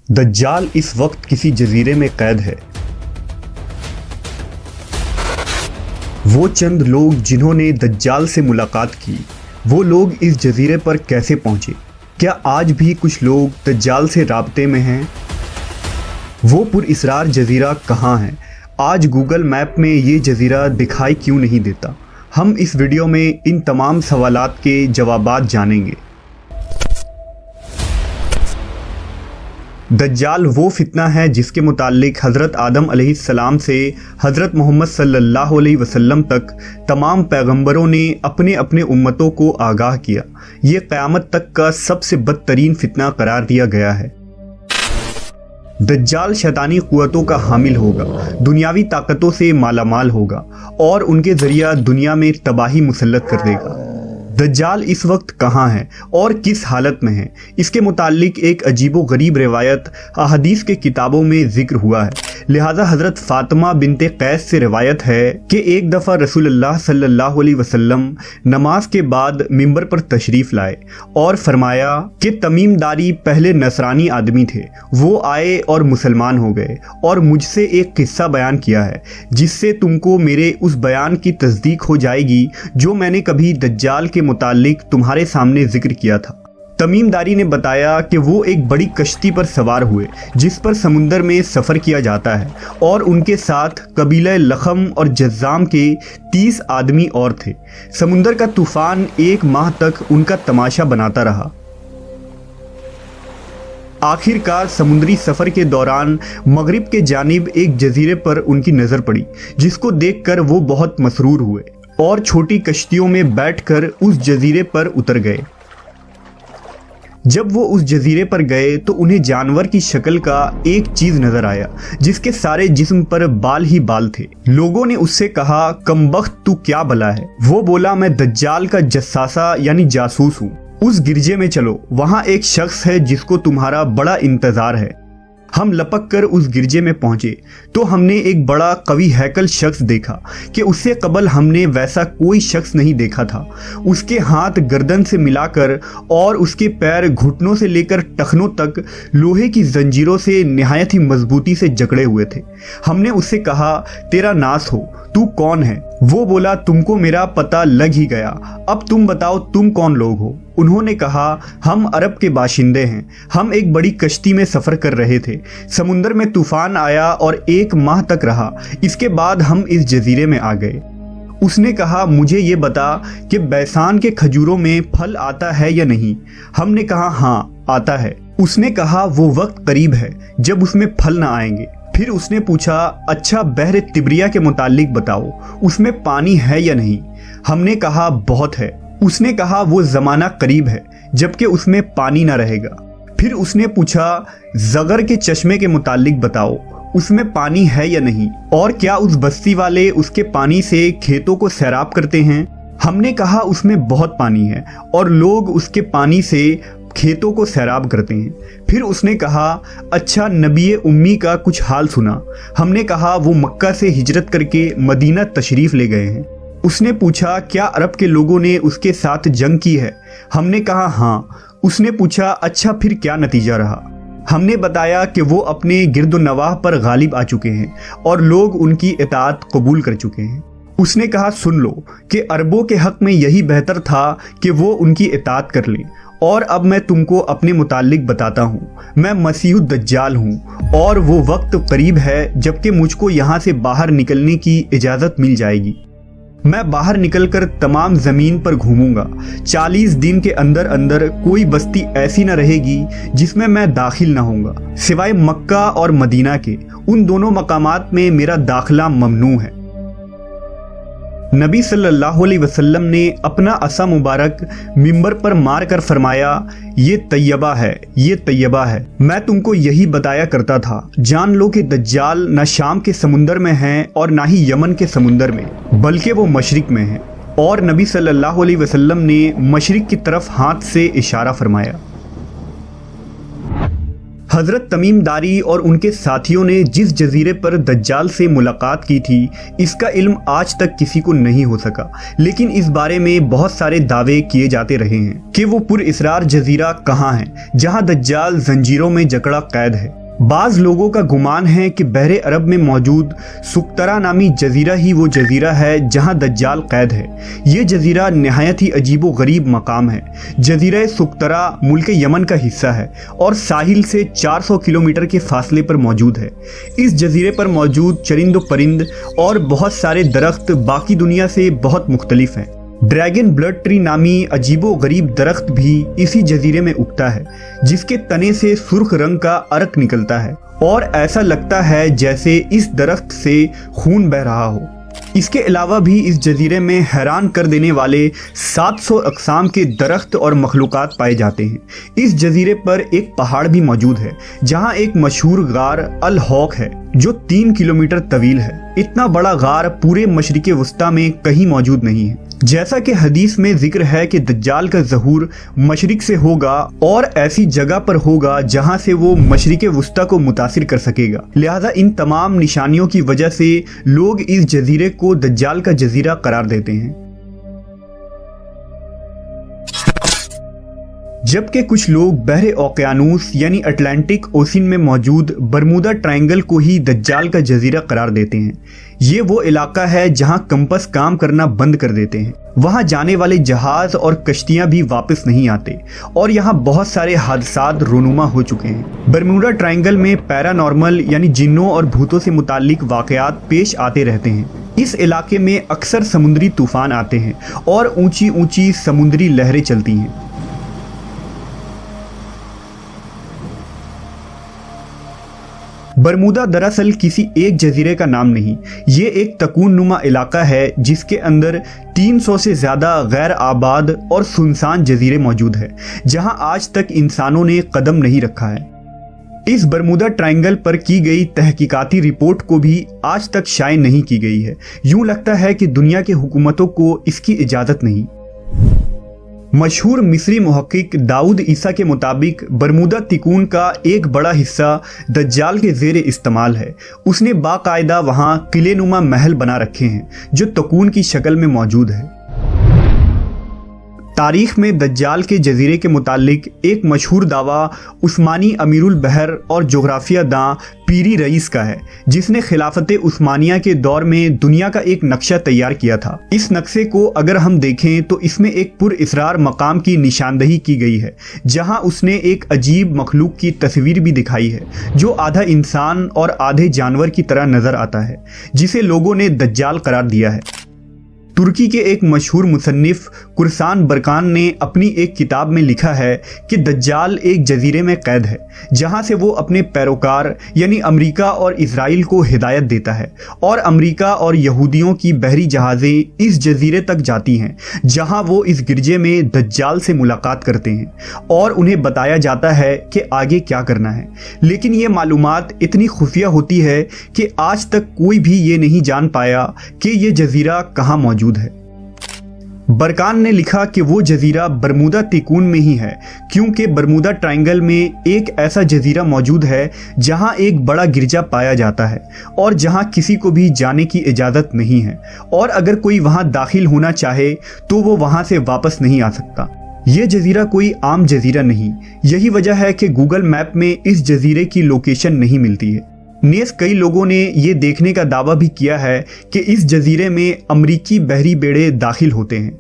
दज्जाल इस वक्त किसी जजीरे में कैद है। वो चंद लोग जिन्होंने दज्जाल से मुलाकात की, वो लोग इस जजीरे पर कैसे पहुंचे? क्या आज भी कुछ लोग दज्जाल से राब्ते में हैं? वो पुरइसरार जजीरा कहाँ है? आज गूगल मैप में ये जजीरा दिखाई क्यों नहीं देता? हम इस वीडियो में इन तमाम सवालात के जवाबात जानेंगे। दज्जाल वो फितना है जिसके मुताल्लिक हज़रत आदम अलैहिस्सलाम से हज़रत मोहम्मद सल्लल्लाहु अलैहि वसल्लम तक तमाम पैगंबरों ने अपने अपने उम्मतों को आगाह किया। ये क़यामत तक का सबसे बदतरीन फितना करार दिया गया है। दज्जाल शैतानी क़ुव्वतों का हामिल होगा, दुनियावी ताकतों से मालामाल होगा और उनके ज़रिया दुनिया में तबाही मुसल्लत कर देगा। दज्जाल इस वक्त कहाँ है और किस हालत में है? इसके मुताल्लिक एक अजीबो गरीब रिवायत अहदीस के किताबों में जिक्र हुआ है। लिहाजा हज़रत फ़ातिमा बिनते कैस से रिवायत है कि एक दफ़ा रसूलुल्लाह सल्लल्लाहु अलैहि वसल्लम नमाज के बाद मिंबर पर तशरीफ़ लाए और फरमाया कि तमीमदारी पहले नसरानी आदमी थे, वो आए और मुसलमान हो गए और मुझसे एक किस्सा बयान किया है जिससे तुमको मेरे उस बयान की तस्दीक हो जाएगी जो मैंने कभी दज्जाल के मुताल्लिक तुम्हारे सामने जिक्र किया था। तमीमदारी ने बताया कि वो एक बड़ी कश्ती पर सवार हुए जिस पर समुंदर में सफ़र किया जाता है और उनके साथ कबीला लखम और जज़्ज़ाम के 30 आदमी और थे। समुंदर का तूफ़ान 1 माह तक उनका तमाशा बनाता रहा। आखिरकार समुद्री सफ़र के दौरान मगरिब के जानिब एक जजीरे पर उनकी नज़र पड़ी जिसको देखकर वो बहुत मसरूर हुए और छोटी कश्तियों में बैठकर उस जजीरे पर उतर गए। जब वो उस जजीरे पर गए तो उन्हें जानवर की शक्ल का एक चीज नजर आया जिसके सारे जिस्म पर बाल ही बाल थे। लोगों ने उससे कहा, कमबख्त तू क्या बला है? वो बोला, मैं दज्जाल का जस्सासा यानी जासूस हूँ। उस गिरजे में चलो, वहाँ एक शख्स है जिसको तुम्हारा बड़ा इंतजार है। हम लपक कर उस गिरजे में पहुंचे तो हमने एक बड़ा कवि हैकल शख्स देखा कि उससे कबल हमने वैसा कोई शख्स नहीं देखा था। उसके हाथ गर्दन से मिलाकर और उसके पैर घुटनों से लेकर टखनों तक लोहे की जंजीरों से निहायत ही मजबूती से जकड़े हुए थे। हमने उससे कहा, तेरा नास हो, तू कौन है? वो बोला, तुमको मेरा पता लग ही गया, अब तुम बताओ तुम कौन लोग हो? उन्होंने कहा, हम अरब के बाशिंदे हैं। हम एक बड़ी कश्ती में सफ़र कर रहे थे। समुंदर में तूफान आया और 1 माह तक रहा। इसके बाद हम इस जजीरे में आ गए। उसने कहा, मुझे ये बता कि बैसान के खजूरों में फल आता है या नहीं? हमने कहा, हाँ आता है। उसने कहा, वो वक्त करीब है जब उसमें फल ना आएंगे। फिर उसने पूछा, अच्छा बहर तिब्रिया के मुतालिक बताओ, उसमें पानी है या नहीं? हमने कहा, बहुत है। उसने कहा, वो ज़माना करीब है जबकि उसमें पानी ना रहेगा। फिर उसने पूछा, ज़गर के चश्मे के मुतालिक बताओ, उसमें पानी है या नहीं? और क्या उस बस्ती वाले उसके पानी से खेतों को सैराब करते हैं? हमने कहा, उसमें बहुत पानी है और लोग उसके पानी से खेतों को सैराब करते हैं। फिर उसने कहा, अच्छा नबी उम्मी का कुछ हाल सुना? हमने कहा, वो मक्का से हिजरत करके मदीना तशरीफ़ ले गए हैं। उसने पूछा, क्या अरब के लोगों ने उसके साथ जंग की है? हमने कहा, हाँ। उसने पूछा, अच्छा फिर क्या नतीजा रहा? हमने बताया कि वो अपने गिरदोनवाह पर गालिब आ चुके हैं और लोग उनकी इताअत कबूल कर चुके हैं। उसने कहा, सुन लो कि अरबों के हक़ में यही बेहतर था कि वो उनकी इताअत कर लें। और अब मैं तुमको अपने मुतालिक बताता हूँ। मैं मसीह दज्जाल हूँ और वो वक्त करीब है जबकि मुझको यहाँ से बाहर निकलने की इजाज़त मिल जाएगी। मैं बाहर निकलकर तमाम ज़मीन पर घूमूंगा। 40 दिन के अंदर अंदर कोई बस्ती ऐसी न रहेगी जिसमें मैं दाखिल ना होऊंगा, सिवाय मक्का और मदीना के। उन दोनों मकामात में मेरा दाखिला ममनू है। नबी सल्लल्लाहु अलैहि वसल्लम ने अपना असा मुबारक मिंबर पर मार कर फरमाया, ये तैयबा है, ये तैयबा है। मैं तुमको यही बताया करता था। जान लो कि दज्जाल न शाम के समुंदर में है और ना ही यमन के समुंदर में, बल्कि वो मशरिक में है। और नबी सल्लल्लाहु अलैहि वसल्लम ने मशरिक की तरफ हाथ से इशारा फरमाया। حضرت تمیم داری اور ان کے ساتھیوں نے جس جزیرے پر دجال سے ملاقات کی تھی اس کا علم آج تک کسی کو نہیں ہو سکا، لیکن اس بارے میں بہت سارے دعوے کیے جاتے رہے ہیں کہ وہ پر اسرار جزیرہ کہاں ہے جہاں دجال زنجیروں میں جکڑا قید ہے۔ بعض لوگوں کا گمان ہے کہ بحر عرب میں موجود سقطرہ نامی جزیرہ ہی وہ جزیرہ ہے جہاں دجال قید ہے۔ یہ جزیرہ نہایت ہی عجیب و غریب مقام ہے۔ جزیرہ سقطرہ ملک یمن کا حصہ ہے اور ساحل سے 400 کلومیٹر کے فاصلے پر موجود ہے۔ اس جزیرے پر موجود چرند و پرند اور بہت سارے درخت باقی دنیا سے بہت مختلف ہیں۔ ڈریگن بلڈ ٹری نامی عجیب و غریب درخت بھی اسی جزیرے میں اگتا ہے، جس کے تنے سے سرخ رنگ کا عرق نکلتا ہے اور ایسا لگتا ہے جیسے اس درخت سے خون بہہ رہا ہو۔ اس کے علاوہ بھی اس جزیرے میں حیران کر دینے والے 700 اقسام کے درخت اور مخلوقات پائے جاتے ہیں۔ اس جزیرے پر ایک پہاڑ بھی موجود ہے جہاں ایک مشہور غار الحوق ہے جو 3 کلومیٹر طویل ہے۔ اتنا بڑا غار پورے مشرق وسطیٰ میں کہیں موجود نہیں ہے۔ جیسا کہ حدیث میں ذکر ہے کہ دجال کا ظہور مشرق سے ہوگا اور ایسی جگہ پر ہوگا جہاں سے وہ مشرق وسطیٰ کو متاثر کر سکے گا، لہذا ان تمام نشانیوں کی وجہ سے لوگ اس جزیرے کو دجال کا جزیرہ قرار دیتے ہیں۔ جبکہ کچھ لوگ بحر اوقیانوس یعنی اٹلانٹک اوشن میں موجود برمودا ٹرائنگل کو ہی دجال کا جزیرہ قرار دیتے ہیں۔ یہ وہ علاقہ ہے جہاں کمپس کام کرنا بند کر دیتے ہیں، وہاں جانے والے جہاز اور کشتیاں بھی واپس نہیں آتے اور یہاں بہت سارے حادثات رونما ہو چکے ہیں۔ برمودا ٹرائنگل میں پیرا نارمل یعنی جنوں اور بھوتوں سے متعلق واقعات پیش آتے رہتے ہیں۔ اس علاقے میں اکثر سمندری طوفان آتے ہیں اور اونچی اونچی سمندری لہریں چلتی ہیں۔ برمودا دراصل کسی ایک جزیرے کا نام نہیں، یہ ایک تکون نما علاقہ ہے جس کے اندر 300 سے زیادہ غیر آباد اور سنسان جزیرے موجود ہیں جہاں آج تک انسانوں نے قدم نہیں رکھا ہے۔ اس برمودا ٹرائنگل پر کی گئی تحقیقاتی رپورٹ کو بھی آج تک شائع نہیں کی گئی ہے۔ یوں لگتا ہے کہ دنیا کے حکومتوں کو اس کی اجازت نہیں۔ مشہور مصری محقق داؤد عیسیٰ کے مطابق برمودا تکون کا ایک بڑا حصہ دجال کے زیر استعمال ہے۔ اس نے باقاعدہ وہاں قلعے نما محل بنا رکھے ہیں جو تکون کی شکل میں موجود ہے۔ تاریخ میں دجال کے جزیرے کے متعلق ایک مشہور دعویٰ عثمانی امیر البحر اور جغرافیہ داں پیری رئیس کا ہے، جس نے خلافت عثمانیہ کے دور میں دنیا کا ایک نقشہ تیار کیا تھا۔ اس نقشے کو اگر ہم دیکھیں تو اس میں ایک پر اسرار مقام کی نشاندہی کی گئی ہے جہاں اس نے ایک عجیب مخلوق کی تصویر بھی دکھائی ہے جو آدھا انسان اور آدھے جانور کی طرح نظر آتا ہے، جسے لوگوں نے دجال قرار دیا ہے۔ ترکی کے ایک مشہور مصنف قرسان برکان نے اپنی ایک کتاب میں لکھا ہے کہ دجال ایک جزیرے میں قید ہے جہاں سے وہ اپنے پیروکار یعنی امریکہ اور اسرائیل کو ہدایت دیتا ہے، اور امریکہ اور یہودیوں کی بحری جہازیں اس جزیرے تک جاتی ہیں جہاں وہ اس گرجے میں دجال سے ملاقات کرتے ہیں اور انہیں بتایا جاتا ہے کہ آگے کیا کرنا ہے، لیکن یہ معلومات اتنی خفیہ ہوتی ہے کہ آج تک کوئی بھی یہ نہیں جان پایا کہ یہ جزیرہ کہاں موجود ہے۔ برکان نے لکھا کہ وہ جزیرہ برمودا تکون میں ہی ہے کیونکہ برمودا ٹرائنگل میں ایک ایسا جزیرہ موجود ہے جہاں ایک بڑا گرجا پایا جاتا ہے اور جہاں کسی کو بھی جانے کی اجازت نہیں ہے، اور اگر کوئی وہاں داخل ہونا چاہے تو وہ وہاں سے واپس نہیں آ سکتا۔ یہ جزیرہ کوئی عام جزیرہ نہیں، یہی وجہ ہے کہ گوگل میپ میں اس جزیرے کی لوکیشن نہیں ملتی ہے۔ نیز کئی لوگوں نے یہ دیکھنے کا دعویٰ بھی کیا ہے کہ اس جزیرے میں امریکی بحری بیڑے داخل ہوتے ہیں۔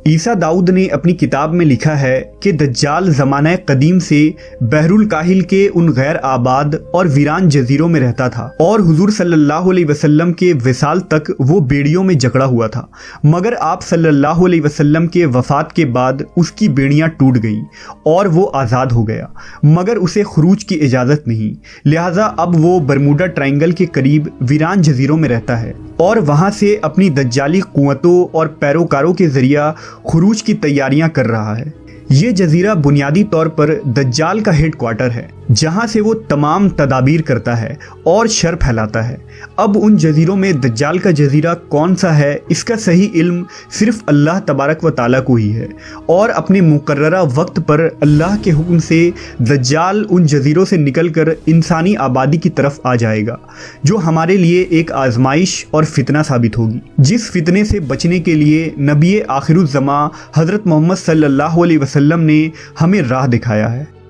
عیسیٰ داؤد نے اپنی کتاب میں لکھا ہے کہ دجال زمانہ قدیم سے بحر الکاہل کے ان غیر آباد اور ویران جزیروں میں رہتا تھا، اور حضور صلی اللہ علیہ وسلم کے وصال تک وہ بیڑیوں میں جکڑا ہوا تھا، مگر آپ صلی اللہ علیہ وسلم کے وفات کے بعد اس کی بیڑیاں ٹوٹ گئیں اور وہ آزاد ہو گیا، مگر اسے خروج کی اجازت نہیں، لہٰذا اب وہ برمودا ٹرائنگل کے قریب ویران جزیروں میں رہتا ہے اور وہاں سے اپنی دجالی قوتوں اور پیروکاروں کے ذریعہ خروج کی تیاریاں کر رہا ہے۔ یہ جزیرہ بنیادی طور پر دجال کا ہیڈ کوارٹر ہے۔ जहां से वो तमाम तदाबीर करता है और शर फैलाता है। अब उन जजीरों में दज्जाल का जजीरा कौन सा है, इसका सही इल्म सिर्फ अल्लाह तबारक व ताला को ही है, और अपने मुकर्ररा वक्त पर अल्लाह के हुक्म से दज्जाल उन जजीरों से निकलकर इंसानी आबादी की तरफ आ जाएगा, जो हमारे लिए एक आजमाइश और फितना साबित होगी, जिस फितने से बचने के लिए नबी आखिरुज़्ज़मा हज़रत मोहम्मद सल्लल्लाहु अलैहि वसल्लम ने हमें राह दिखाया है।